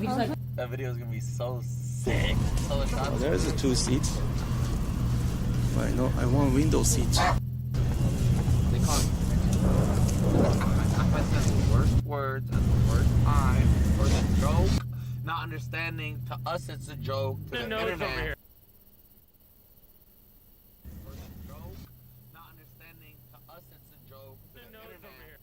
That video is gonna be so sick. Oh, there's a 2 seats. But I want window seats. They call it. I said the worst words at the worst time for the joke. Not understanding, to us it's a joke. To the internet. For the joke. Not understanding, to us it's a joke. To the internet.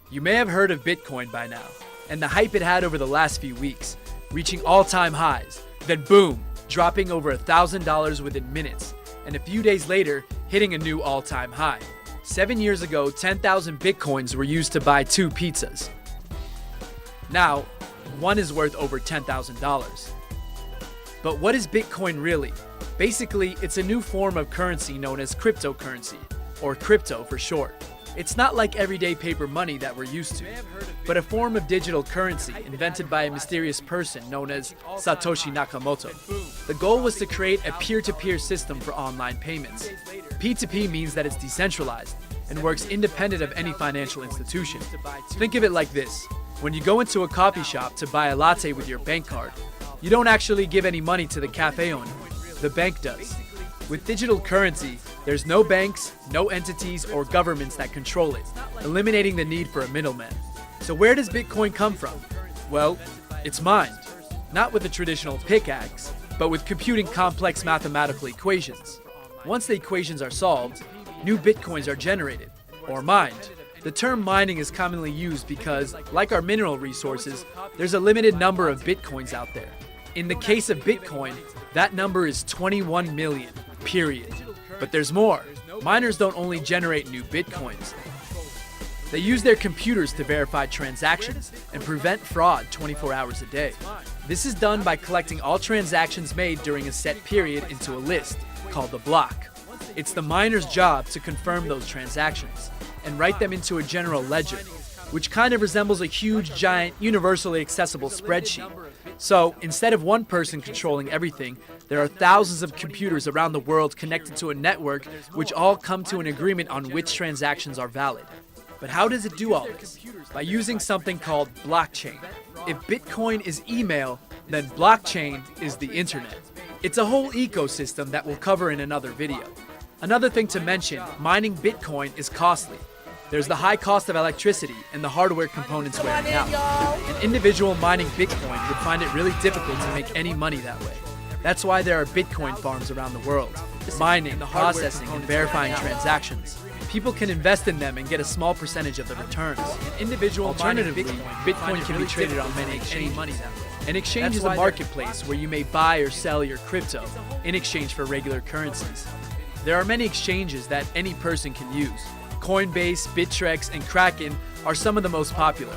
You may have heard of Bitcoin by now, and the hype it had over the last few weeks, reaching all-time highs, then boom, dropping over $1,000 within minutes, and a few days later, hitting a new all-time high. 7 years ago, 10,000 Bitcoins were used to buy 2 pizzas. Now, one is worth over $10,000. But what is Bitcoin really? Basically, it's a new form of currency known as cryptocurrency, or crypto for short. It's not like everyday paper money that we're used to, but a form of digital currency invented by a mysterious person known as Satoshi Nakamoto. The goal was to create a peer-to-peer system for online payments. P2P means that it's decentralized and works independent of any financial institution. Think of it like this. When you go into a coffee shop to buy a latte with your bank card, you don't actually give any money to the cafe owner. The bank does. With digital currency, there's no banks, no entities, or governments that control it, eliminating the need for a middleman. So where does Bitcoin come from? Well, it's mined. Not with a traditional pickaxe, but with computing complex mathematical equations. Once the equations are solved, new Bitcoins are generated, or mined. The term mining is commonly used because, like our mineral resources, there's a limited number of Bitcoins out there. In the case of Bitcoin, that number is 21 million, period. But there's more. Miners don't only generate new Bitcoins. They use their computers to verify transactions and prevent fraud 24 hours a day. This is done by collecting all transactions made during a set period into a list, called the block. It's the miner's job to confirm those transactions and write them into a general ledger, which kind of resembles a huge, giant, universally accessible spreadsheet. So, instead of one person controlling everything, there are thousands of computers around the world connected to a network which all come to an agreement on which transactions are valid. But how does it do all this? By using something called blockchain. If Bitcoin is email, then blockchain is the internet. It's a whole ecosystem that we'll cover in another video. Another thing to mention, mining Bitcoin is costly. There's the high cost of electricity and the hardware components wearing out. An individual mining Bitcoin would find it really difficult to make any money that way. That's why there are Bitcoin farms around the world, mining, processing, and verifying transactions. People can invest in them and get a small percentage of the returns. Alternatively, Bitcoin can be traded on many exchanges. An exchange is a marketplace where you may buy or sell your crypto in exchange for regular currencies. There are many exchanges that any person can use. Coinbase, Bittrex, and Kraken are some of the most popular.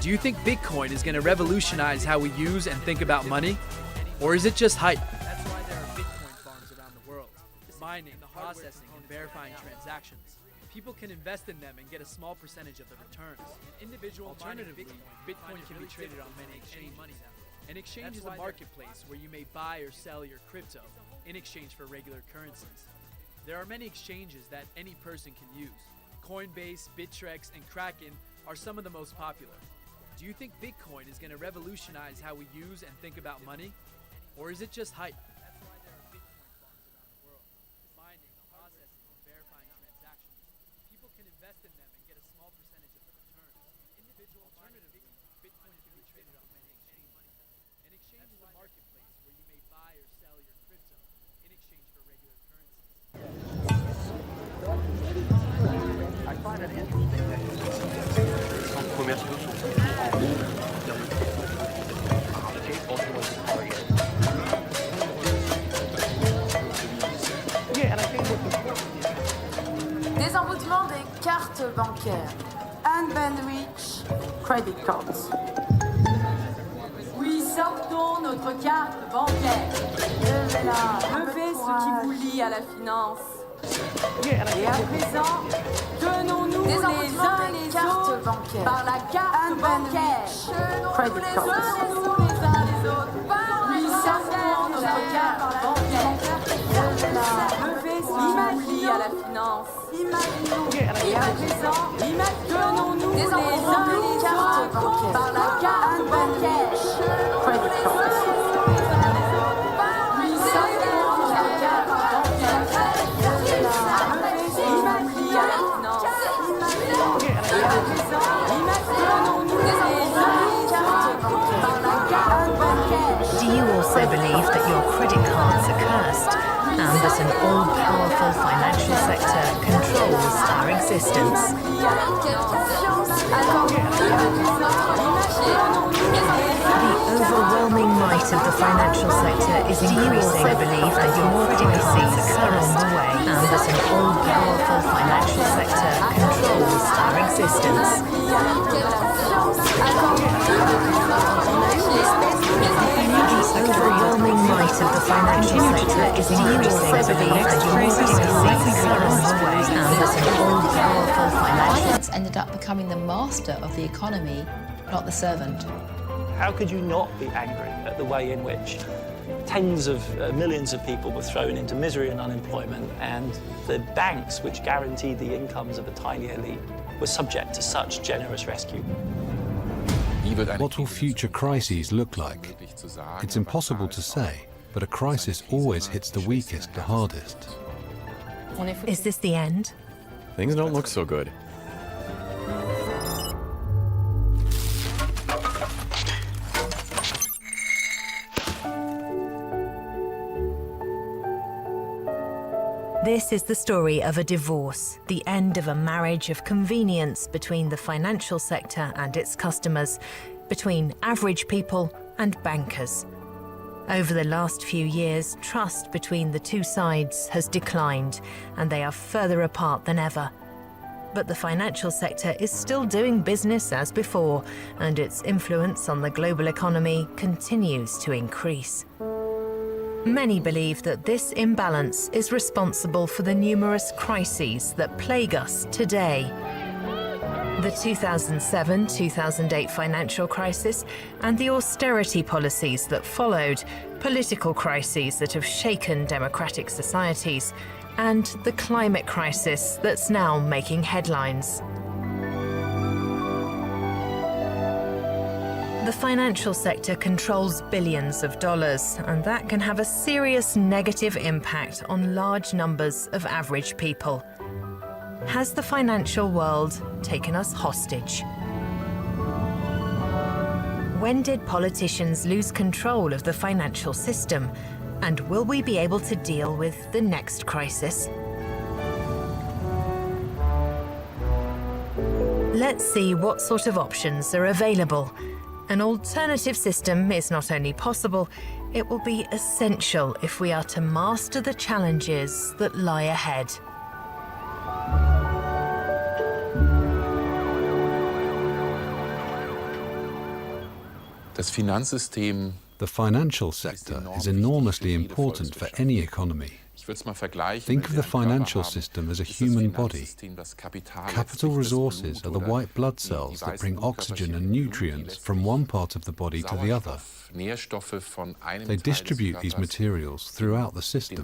Do you think Bitcoin is going to revolutionize how we use and think about money? Or is it just hype? That's why there are Bitcoin farms around the world, mining, processing, and verifying transactions. People can invest in them and get a small percentage of the returns. Alternatively, Bitcoin can be traded on many exchanges. An exchange is a marketplace where you may buy or sell your crypto in exchange for regular currencies. There are many exchanges that any person can use. Coinbase, Bittrex, and Kraken are some of the most popular. Do you think Bitcoin is going to revolutionize how we use and think about money? Or is it just hype? That's why there are Bitcoin farms around the world, mining, processing, and verifying transactions. People can invest in them and get a small percentage of the returns. Alternatively, Bitcoin can be traded on many exchanges. An exchange is a marketplace where you may buy or sell your crypto in exchange for regular currencies. I find it interesting that centres commerciaux sont en haut en termes de Désenvoûtement des cartes bancaires. Unbandwich credit cards. Oui, sortons notre carte bancaire. Levez ce qui vous lie à la finance. Et à présent, tenons-nous les uns les autres bancaires. par la carte bancaire. Credit cards. Tenons-nous les uns les autres. Oui, sortons notre carte bancaire. Levez ce qui vous lie à la finance. Et à présent, tenons-nous les uns les autres par la carte bancaire. Credit cards. Do you also believe that your credit cards are cursed and that an all-powerful financial sector controls our existence? The overwhelming might of the financial sector is increasing. Do you also believe that your credit cards are on the way and that an all-powerful financial sector controls our existence? The overwhelming might of the financial sector is increasing. I believe that your credit cards are on the way and that an all-powerful financial Finance ended up becoming the master of the economy, not the servant. How could you not be angry at the way in which tens of millions of people were thrown into misery and unemployment, and the banks, which guaranteed the incomes of a tiny elite, were subject to such generous rescue? What will future crises look like? It's impossible to say, but a crisis always hits the weakest the hardest. Is this the end? Things don't look so good. This is the story of a divorce, the end of a marriage of convenience between the financial sector and its customers, between average people and bankers. Over the last few years, trust between the two sides has declined, and they are further apart than ever. But the financial sector is still doing business as before, and its influence on the global economy continues to increase. Many believe that this imbalance is responsible for the numerous crises that plague us today. The 2007-2008 financial crisis and the austerity policies that followed, political crises that have shaken democratic societies, and the climate crisis that's now making headlines. The The financial sector controls billions of dollars, and that can have a serious negative impact on large numbers of average people. Has the financial world taken us hostage? When did politicians lose control of the financial system? And will we be able to deal with the next crisis? Let's see what sort of options are available. An alternative system is not only possible, it will be essential if we are to master the challenges that lie ahead. The financial sector is enormously important for any economy. Think of the financial system as a human body. Capital resources are the white blood cells that bring oxygen and nutrients from one part of the body to the other. They distribute these materials throughout the system.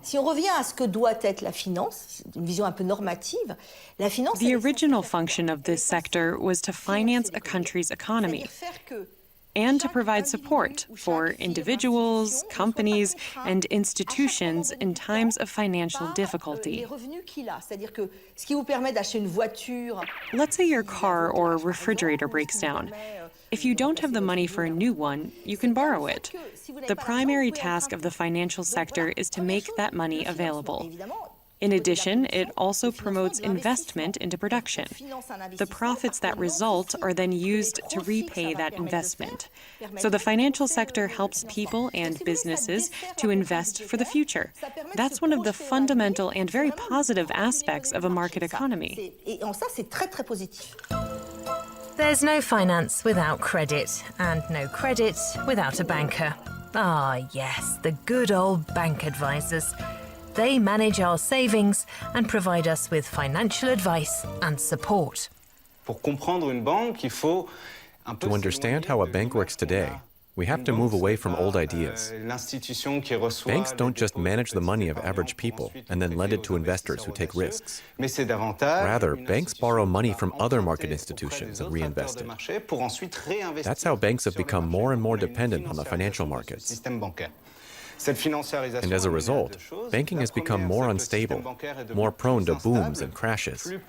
Si on revient à ce que doit être la finance, une vision un peu normative, la finance... The original function of this sector was to finance a country's economy and to provide support for individuals, companies, and institutions in times of financial difficulty. Let's say your car or refrigerator breaks down. If you don't have the money for a new one, you can borrow it. The primary task of the financial sector is to make that money available. In addition, it also promotes investment into production. The profits that result are then used to repay that investment. So the financial sector helps people and businesses to invest for the future. That's one of the fundamental and very positive aspects of a market economy. There's no finance without credit, and no credit without a banker. Ah, yes, the good old bank advisors. They manage our savings and provide us with financial advice and support. To understand how a bank works today, we have to move away from old ideas. Banks don't just manage the money of average people and then lend it to investors who take risks. Rather, banks borrow money from other market institutions and reinvest it. That's how banks have become more and more dependent on the financial markets. And as a result, banking has become more unstable, more prone to booms and crashes. And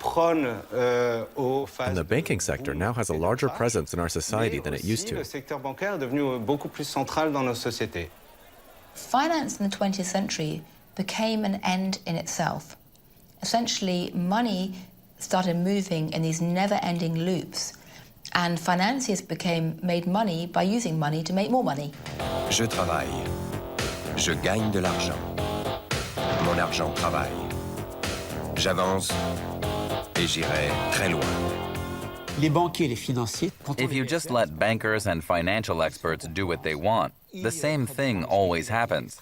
the banking sector now has a larger presence in our society than it used to. Finance in the 20th century became an end in itself. Essentially, money started moving in these never-ending loops, and financiers made money by using money to make more money. Je travaille. Je gagne de l'argent. Mon argent travaille. J'avance et j'irai très loin. If you just let bankers and financial experts do what they want, the same thing always happens.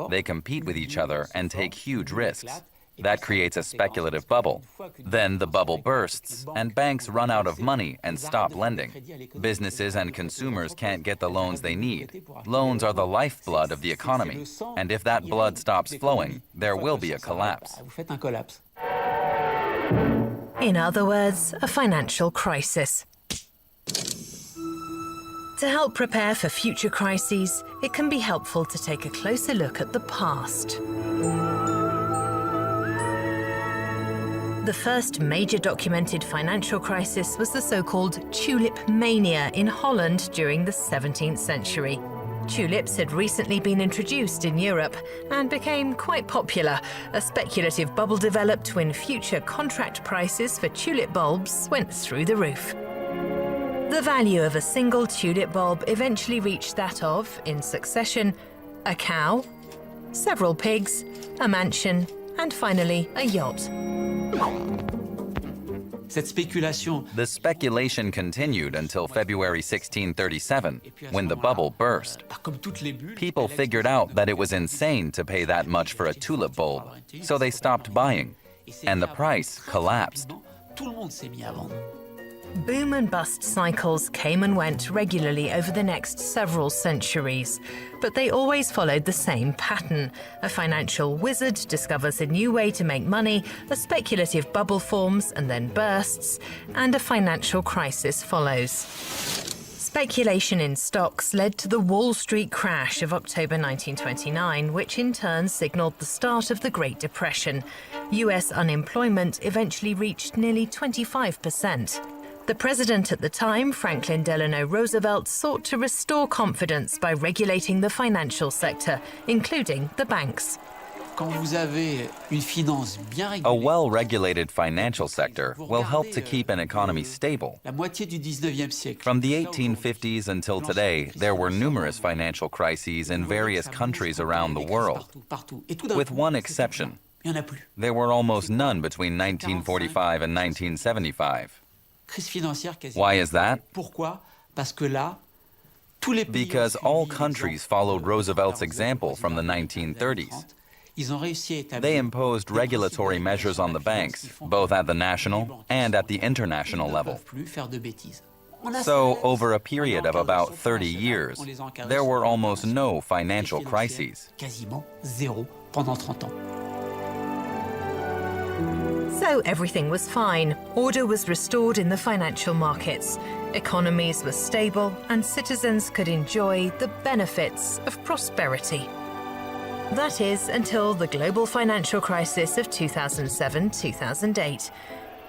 They compete with each other and take huge risks. That creates a speculative bubble. Then the bubble bursts, and banks run out of money and stop lending. Businesses and consumers can't get the loans they need. Loans are the lifeblood of the economy, and if that blood stops flowing, there will be a collapse. In other words, a financial crisis. To help prepare for future crises, it can be helpful to take a closer look at the past. The first major documented financial crisis was the so-called tulip mania in Holland during the 17th century. Tulips had recently been introduced in Europe and became quite popular. A speculative bubble developed when future contract prices for tulip bulbs went through the roof. The value of a single tulip bulb eventually reached that of, in succession, a cow, several pigs, a mansion, and finally a yacht. The speculation continued until February 1637, when the bubble burst. People figured out that it was insane to pay that much for a tulip bulb, so they stopped buying, and the price collapsed. Boom and bust cycles came and went regularly over the next several centuries, but they always followed the same pattern. A financial wizard discovers a new way to make money, a speculative bubble forms and then bursts, and a financial crisis follows. Speculation in stocks led to the Wall Street crash of October 1929, which in turn signaled the start of the Great Depression. US unemployment eventually reached nearly 25%. The president at the time, Franklin Delano Roosevelt, sought to restore confidence by regulating the financial sector, including the banks. A well-regulated financial sector will help to keep an economy stable. From the 1850s until today, there were numerous financial crises in various countries around the world, with one exception. There were almost none between 1945 and 1975. Why is that? Because all countries followed Roosevelt's example from the 1930s. They imposed regulatory measures on the banks, both at the national and at the international level. So, over a period of about 30 years, there were almost no financial crises. So everything was fine. Order was restored in the financial markets. Economies were stable and citizens could enjoy the benefits of prosperity. That is, until the global financial crisis of 2007-2008.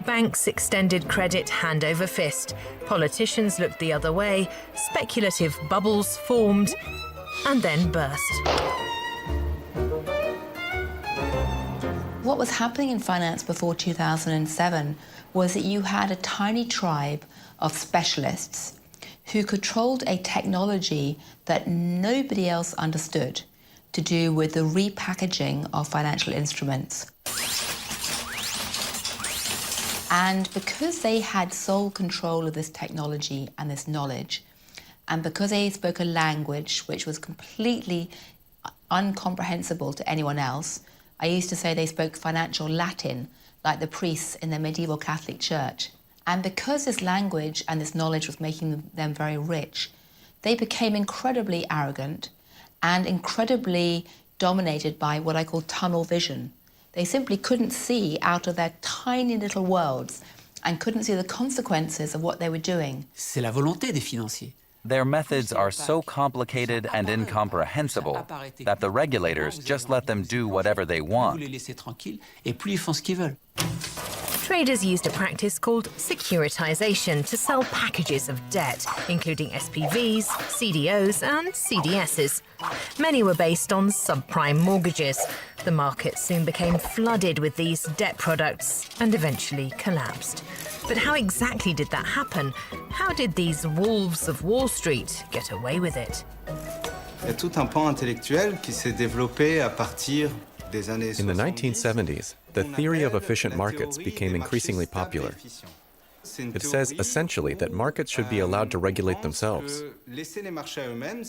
Banks extended credit hand over fist. Politicians looked the other way. Speculative bubbles formed and then burst. What was happening in finance before 2007 was that you had a tiny tribe of specialists who controlled a technology that nobody else understood to do with the repackaging of financial instruments. And because they had sole control of this technology and this knowledge, and because they spoke a language which was completely incomprehensible to anyone else, I used to say they spoke financial Latin, like the priests in the medieval Catholic Church. And because this language and this knowledge was making them very rich, they became incredibly arrogant and incredibly dominated by what I call tunnel vision. They simply couldn't see out of their tiny little worlds and couldn't see the consequences of what they were doing. C'est la volonté des financiers. Their methods are so complicated and incomprehensible that the regulators just let them do whatever they want. Traders used a practice called securitization to sell packages of debt, including SPVs, CDOs, and CDSs. Many were based on subprime mortgages. The market soon became flooded with these debt products and eventually collapsed. But how exactly did that happen? How did these wolves of Wall Street get away with it? Il y a tout un pan intellectuel qui s'est développé à partir des années 70. In the 1970s, the theory of efficient markets became increasingly popular. It says essentially that markets should be allowed to regulate themselves.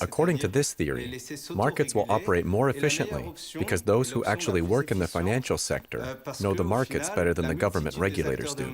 According to this theory, markets will operate more efficiently because those who actually work in the financial sector know the markets better than the government regulators do.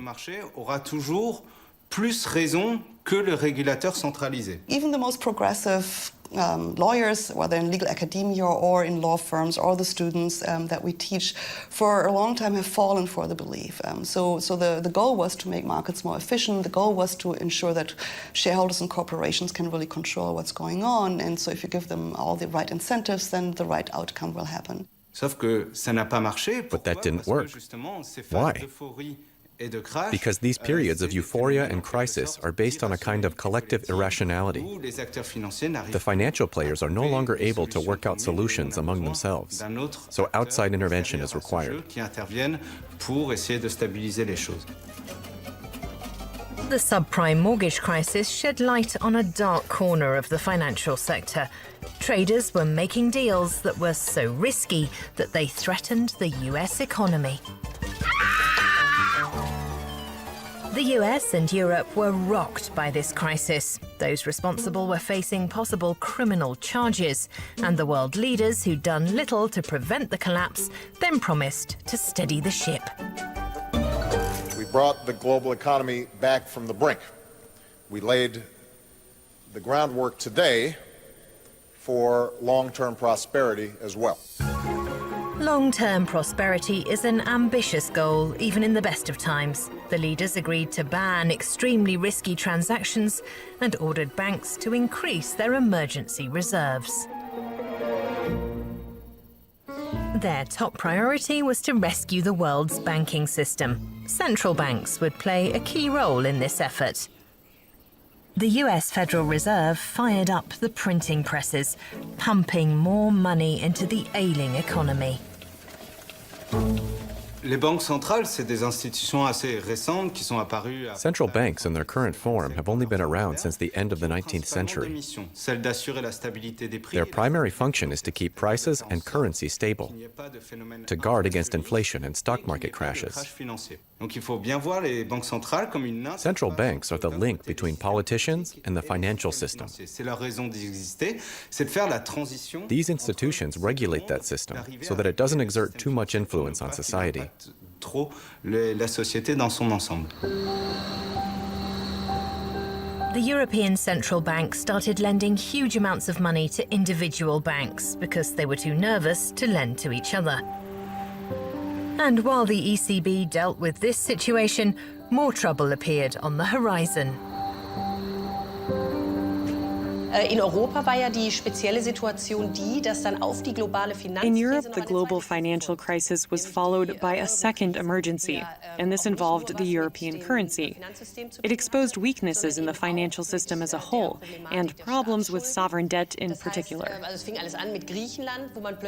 Even the most progressive lawyers, whether in legal academia or in law firms, or the students that we teach, for a long time have fallen for the belief. So the goal was to make markets more efficient. The goal was to ensure that shareholders and corporations can really control what's going on. And so if you give them all the right incentives, then the right outcome will happen. But that didn't work. Why? Because these periods of euphoria and crisis are based on a kind of collective irrationality. The financial players are no longer able to work out solutions among themselves, so outside intervention is required. The subprime mortgage crisis shed light on a dark corner of the financial sector. Traders were making deals that were so risky that they threatened the US economy. The US and Europe were rocked by this crisis. Those responsible were facing possible criminal charges, and the world leaders who'd done little to prevent the collapse then promised to steady the ship. brought the global economy back from the brink. We laid the groundwork today for long-term prosperity as well. Long-term prosperity is an ambitious goal, even in the best of times. The leaders agreed to ban extremely risky transactions and ordered banks to increase their emergency reserves. Their top priority was to rescue the world's banking system. Central banks would play a key role in this effort. The US Federal Reserve fired up the printing presses, pumping more money into the ailing economy. Central banks in their current form have only been around since the end of the 19th century. Their primary function is to keep prices and currency stable, to guard against inflation and stock market crashes. Central banks are the link between politicians and the financial system. These institutions regulate that system so that it doesn't exert too much influence on society. The European Central Bank started lending huge amounts of money to individual banks because they were too nervous to lend to each other. And while the ECB dealt with this situation, more trouble appeared on the horizon. In Europa war ja die spezielle Situation die, dass dann auf die globale Finanzkrise... In Europe, the global financial crisis was followed by a second emergency, and this involved the European currency. It exposed weaknesses in the financial system as a whole, and problems with sovereign debt in particular.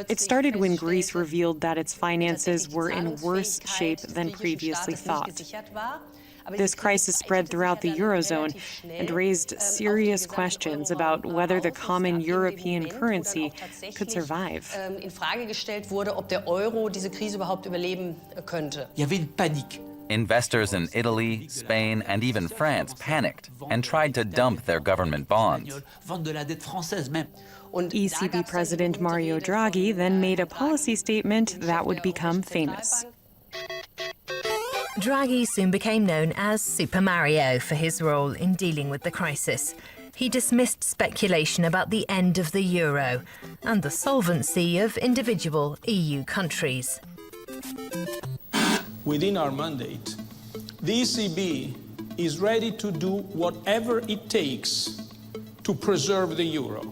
It started when Greece revealed that its finances were in worse shape than previously thought. This crisis spread throughout the Eurozone and raised serious questions about whether the common European currency could survive. Investors in Italy, Spain, and even France panicked and tried to dump their government bonds. ECB President Mario Draghi then made a policy statement that would become famous. Draghi soon became known as Super Mario for his role in dealing with the crisis. He dismissed speculation about the end of the euro and the solvency of individual EU countries. Within our mandate, the ECB is ready to do whatever it takes to preserve the euro.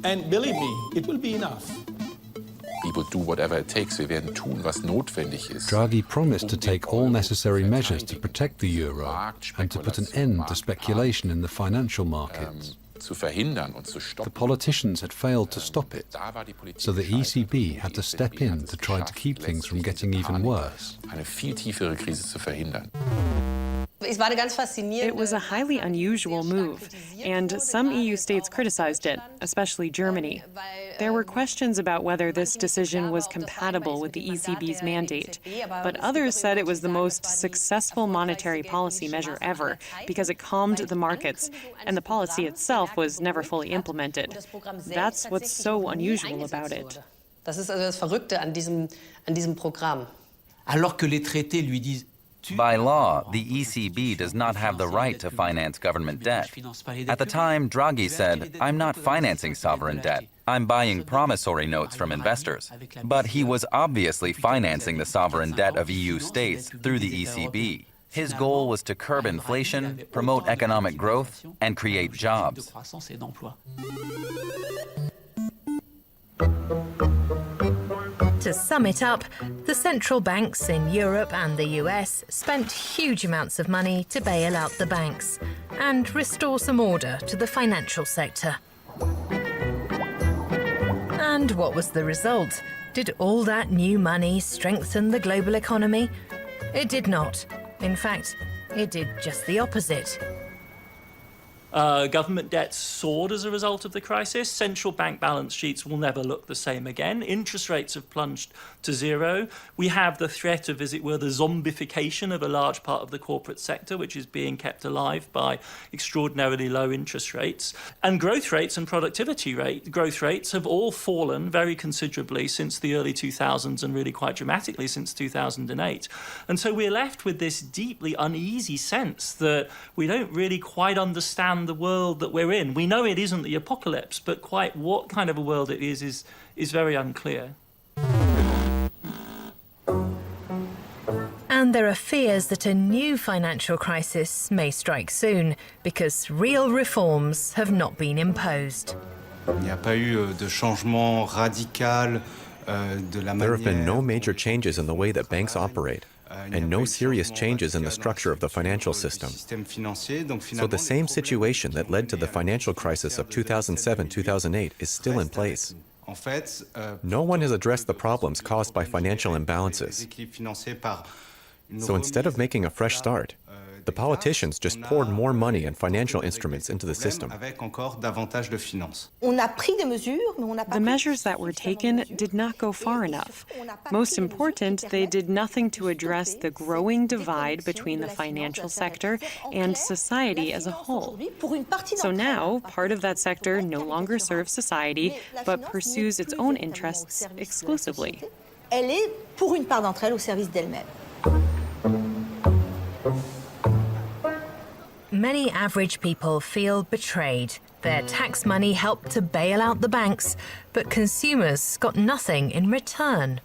And believe me, it will be enough. We will do whatever it takes. Wir werden tun, was notwendig ist. Draghi promised to take all necessary measures to protect the euro and to put an end to speculation in the financial markets. The politicians had failed to stop it, so the ECB had to step in to try to keep things from getting even worse. Eine viel tiefere Krise zu verhindern. It was a highly unusual move, and some EU states criticized it, especially Germany. There were questions about whether this decision was compatible with the ECB's mandate, but others said it was the most successful monetary policy measure ever because it calmed the markets, and the policy itself was never fully implemented. That's what's so unusual about it. Das ist also das Verrückte an diesem Programm. Alors que les traités lui disent By law, the ECB does not have the right to finance government debt. At the time, Draghi said, "I'm not financing sovereign debt. I'm buying promissory notes from investors." But he was obviously financing the sovereign debt of EU states through the ECB. His goal was to curb inflation, promote economic growth, and create jobs. To sum it up, the central banks in Europe and the US spent huge amounts of money to bail out the banks and restore some order to the financial sector. And what was the result? Did all that new money strengthen the global economy? It did not. In fact, it did just the opposite. Government debt soared as a result of the crisis. Central bank balance sheets will never look the same again. Interest rates have plunged to zero. We have the threat of, as it were, the zombification of a large part of the corporate sector, which is being kept alive by extraordinarily low interest rates. And growth rates and growth rates have all fallen very considerably since the early 2000s and really quite dramatically since 2008. And so we're left with this deeply uneasy sense that we don't really quite understand the world that we're in. We know it isn't the apocalypse, but quite what kind of a world it is very unclear. And there are fears that a new financial crisis may strike soon because real reforms have not been imposed. There have been no major changes in the way that banks operate, and no serious changes in the structure of the financial system. So the same situation that led to the financial crisis of 2007-2008 is still in place. No one has addressed the problems caused by financial imbalances. So instead of making a fresh start, the politicians just poured more money and financial instruments into the system. The measures that were taken did not go far enough. Most important, they did nothing to address the growing divide between the financial sector and society as a whole. So now, part of that sector no longer serves society, but pursues its own interests exclusively. Elle est, pour une part d'entre elles, au service d'elle-même. Many average people feel betrayed. Their tax money helped to bail out the banks, but consumers got nothing in return.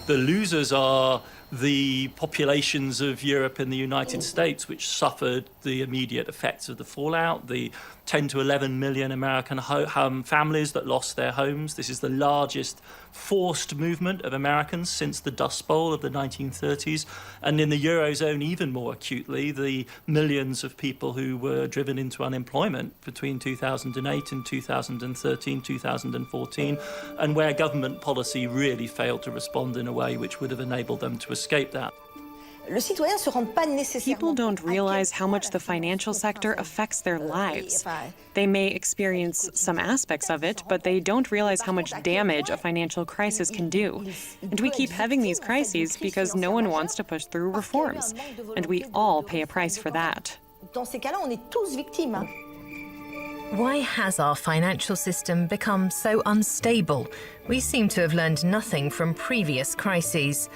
The losers are the populations of Europe and the United States, which suffered the immediate effects of the fallout, the 10 to 11 million American families that lost their homes. This is the largest forced movement of Americans since the Dust Bowl of the 1930s. And in the Eurozone, even more acutely, the millions of people who were driven into unemployment between 2008 and 2013, 2014, and where government policy really failed to respond in a way which would have enabled them to escape that. People don't realize how much the financial sector affects their lives. They may experience some aspects of it, but they don't realize how much damage a financial crisis can do. And we keep having these crises because no one wants to push through reforms. And we all pay a price for that. Why has our financial system become so unstable? We seem to have learned nothing from previous crises.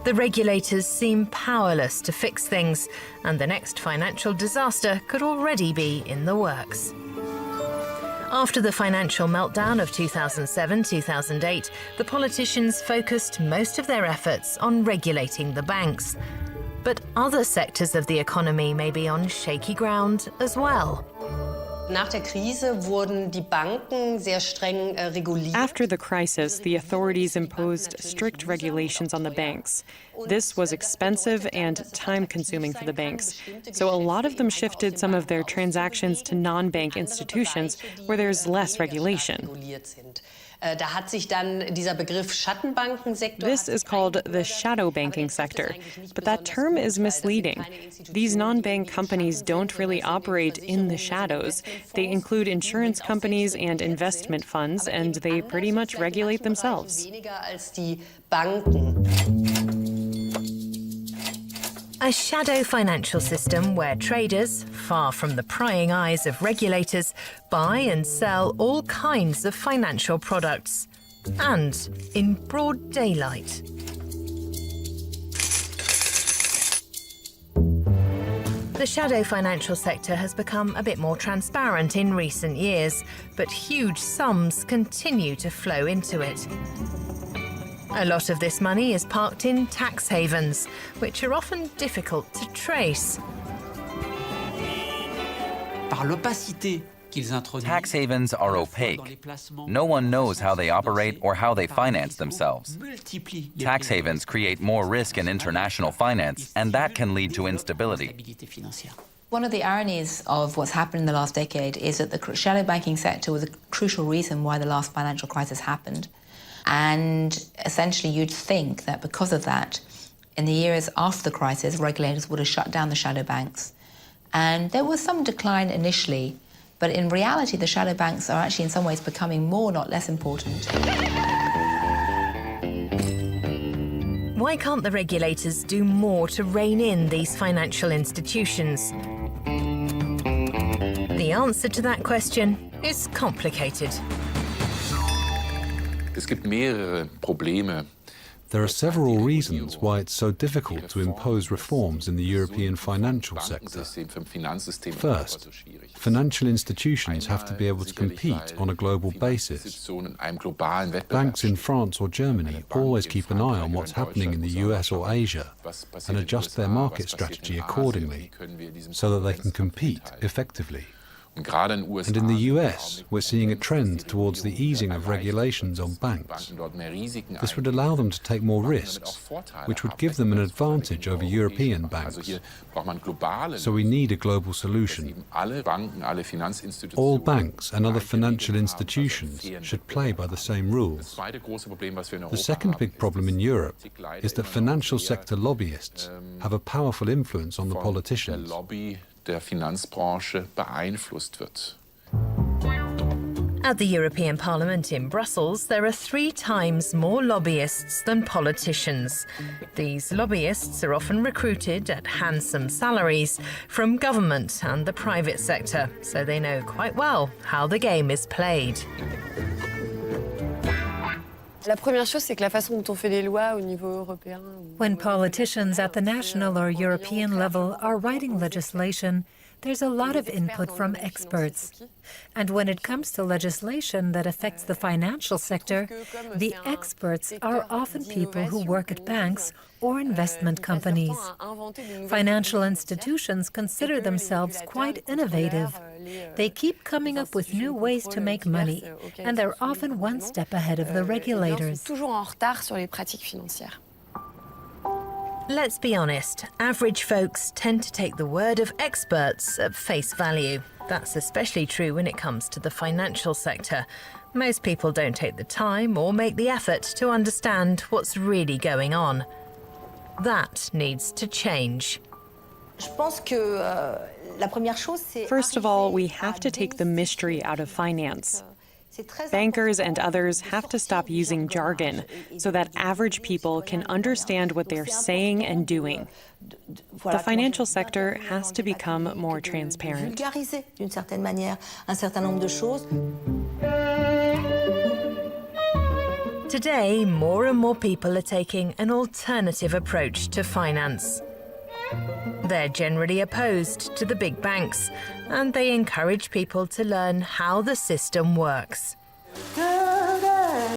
The regulators seem powerless to fix things, and the next financial disaster could already be in the works. After the financial meltdown of 2007-2008, the politicians focused most of their efforts on regulating the banks. But other sectors of the economy may be on shaky ground as well. Nach der Krise wurden die Banken sehr streng reguliert. After the crisis, the authorities imposed strict regulations on the banks. This was expensive and time-consuming for the banks, so a lot of them shifted some of their transactions to non-bank institutions where there's less regulation. Da hat sich dann dieser Begriff Schattenbankensektor. This is called the shadow banking sector, but that term is misleading. These non-bank companies don't really operate in the shadows. They include insurance companies and investment funds, and they pretty much regulate themselves. A shadow financial system where traders, far from the prying eyes of regulators, buy and sell all kinds of financial products, and in broad daylight. The shadow financial sector has become a bit more transparent in recent years, but huge sums continue to flow into it. A lot of this money is parked in tax havens, which are often difficult to trace. Tax havens are opaque. No one knows how they operate or how they finance themselves. Tax havens create more risk in international finance, and that can lead to instability. One of the ironies of what's happened in the last decade is that the shadow banking sector was a crucial reason why the last financial crisis happened. And essentially, you'd think that because of that, in the years after the crisis, regulators would have shut down the shadow banks And there was some decline initially, but in reality, the shadow banks are actually in some ways becoming more, not less important. Why can't the regulators do more to rein in these financial institutions? The answer to that question is complicated. Es gibt mehrere Probleme. There are several reasons why it's so difficult to impose reforms in the European financial sector. First, financial institutions have to be able to compete on a global basis. Banks in France or Germany always keep an eye on what's happening in the US or Asia and adjust their market strategy accordingly so that they can compete effectively. And in the US, we're seeing a trend towards the easing of regulations on banks. This would allow them to take more risks, which would give them an advantage over European banks. So we need a global solution. All banks and other financial institutions should play by the same rules. The second big problem in Europe is that financial sector lobbyists have a powerful influence on the politicians. Der Finanzbranche beeinflusst wird. At the European Parliament in Brussels, there are 3 times more lobbyists than politicians. These lobbyists are often recruited at handsome salaries from government and the private sector, so they know quite well how the game is played. La première chose, c'est que la façon dont on fait les lois au niveau européen. When politicians at the national or European level are writing legislation, there's a lot of input from experts. And when it comes to legislation that affects the financial sector, the experts are often people who work at banks or investment companies. Financial institutions consider themselves quite innovative. They keep coming up with new ways to make money, and they're often one step ahead of the regulators. Let's be honest, average folks tend to take the word of experts at face value. That's especially true when it comes to the financial sector. Most people don't take the time or make the effort to understand what's really going on. That needs to change. First of all, we have to take the mystery out of finance. Bankers and others have to stop using jargon so that average people can understand what they're saying and doing. The financial sector has to become more transparent. Today, more and more people are taking an alternative approach to finance. They're generally opposed to the big banks, and they encourage people to learn how the system works.